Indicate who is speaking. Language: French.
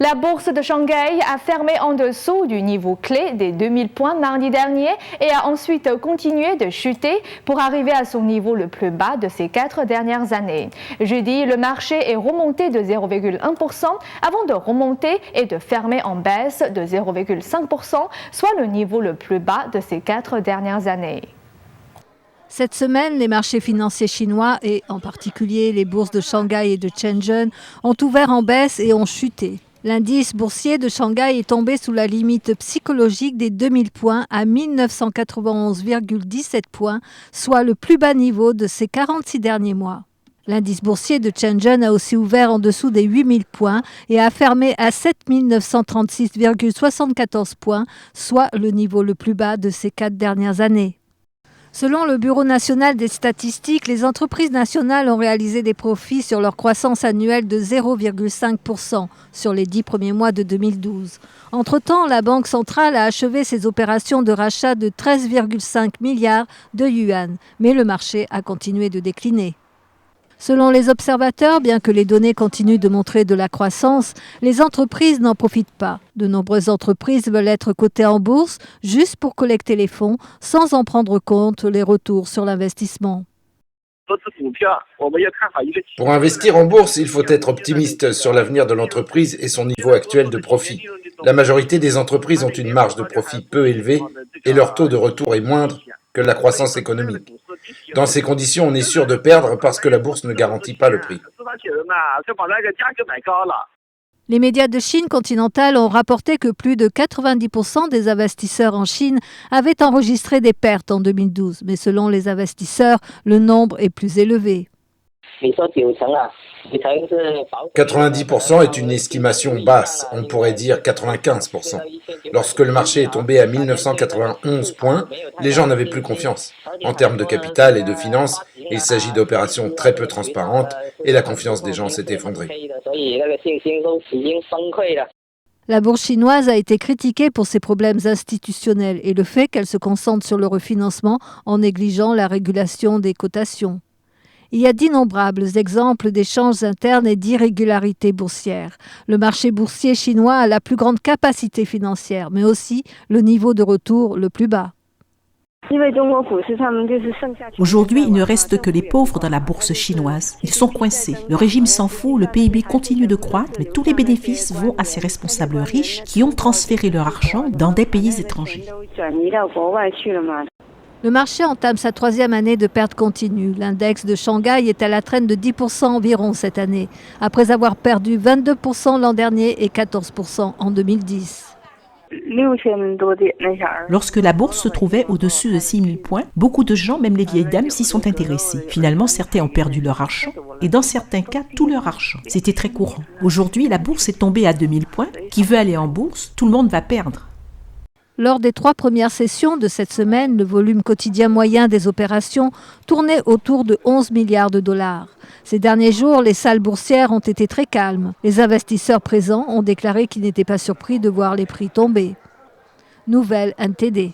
Speaker 1: La bourse de Shanghai a fermé en dessous du niveau clé des 2000 points mardi dernier et a ensuite continué de chuter pour arriver à son niveau le plus bas de ces 4 dernières années. Jeudi, le marché est remonté de 0,1% avant de remonter et de fermer en baisse de 0,5%, soit le niveau le plus bas de ces 4 dernières années.
Speaker 2: Cette semaine, les marchés financiers chinois et en particulier les bourses de Shanghai et de Shenzhen ont ouvert en baisse et ont chuté. L'indice boursier de Shanghai est tombé sous la limite psychologique des 2000 points à 1991,17 points, soit le plus bas niveau de ces 46 derniers mois. L'indice boursier de Shenzhen a aussi ouvert en dessous des 8000 points et a fermé à 7936,74 points, soit le niveau le plus bas de ces 4 dernières années. Selon le Bureau national des statistiques, les entreprises nationales ont réalisé des profits sur leur croissance annuelle de 0,5% sur les 10 premiers mois de 2012. Entre-temps, la Banque centrale a achevé ses opérations de rachat de 13,5 milliards de yuan, mais le marché a continué de décliner. Selon les observateurs, bien que les données continuent de montrer de la croissance, les entreprises n'en profitent pas. De nombreuses entreprises veulent être cotées en bourse juste pour collecter les fonds, sans en prendre compte les retours sur l'investissement.
Speaker 3: Pour investir en bourse, il faut être optimiste sur l'avenir de l'entreprise et son niveau actuel de profit. La majorité des entreprises ont une marge de profit peu élevée et leur taux de retour est moindre que la croissance économique. Dans ces conditions, on est sûr de perdre parce que la bourse ne garantit pas le prix.
Speaker 2: Les médias de Chine continentale ont rapporté que plus de 90% des investisseurs en Chine avaient enregistré des pertes en 2012. Mais selon les investisseurs, le nombre est plus élevé.
Speaker 3: 90% est une estimation basse, on pourrait dire 95%. Lorsque le marché est tombé à 1991 points, les gens n'avaient plus confiance. En termes de capital et de finances, il s'agit d'opérations très peu transparentes et la confiance des gens s'est effondrée.
Speaker 2: La bourse chinoise a été critiquée pour ses problèmes institutionnels et le fait qu'elle se concentre sur le refinancement en négligeant la régulation des cotations. Il y a d'innombrables exemples d'échanges internes et d'irrégularités boursières. Le marché boursier chinois a la plus grande capacité financière, mais aussi le niveau de retour le plus bas.
Speaker 4: Aujourd'hui, il ne reste que les pauvres dans la bourse chinoise. Ils sont coincés. Le régime s'en fout, le PIB continue de croître, mais tous les bénéfices vont à ces responsables riches qui ont transféré leur argent dans des pays étrangers.
Speaker 2: Le marché entame sa 3e année de perte continue. L'index de Shanghai est à la traîne de 10% environ cette année, après avoir perdu 22% l'an dernier et 14% en 2010.
Speaker 4: Lorsque la bourse se trouvait au-dessus de 6000 points, beaucoup de gens, même les vieilles dames, s'y sont intéressés. Finalement, certains ont perdu leur argent et dans certains cas, tout leur argent. C'était très courant. Aujourd'hui, la bourse est tombée à 2000 points. Qui veut aller en bourse, tout le monde va perdre.
Speaker 2: Lors des 3 premières sessions de cette semaine, le volume quotidien moyen des opérations tournait autour de 11 milliards de dollars. Ces derniers jours, les salles boursières ont été très calmes. Les investisseurs présents ont déclaré qu'ils n'étaient pas surpris de voir les prix tomber. Nouvelle NTD.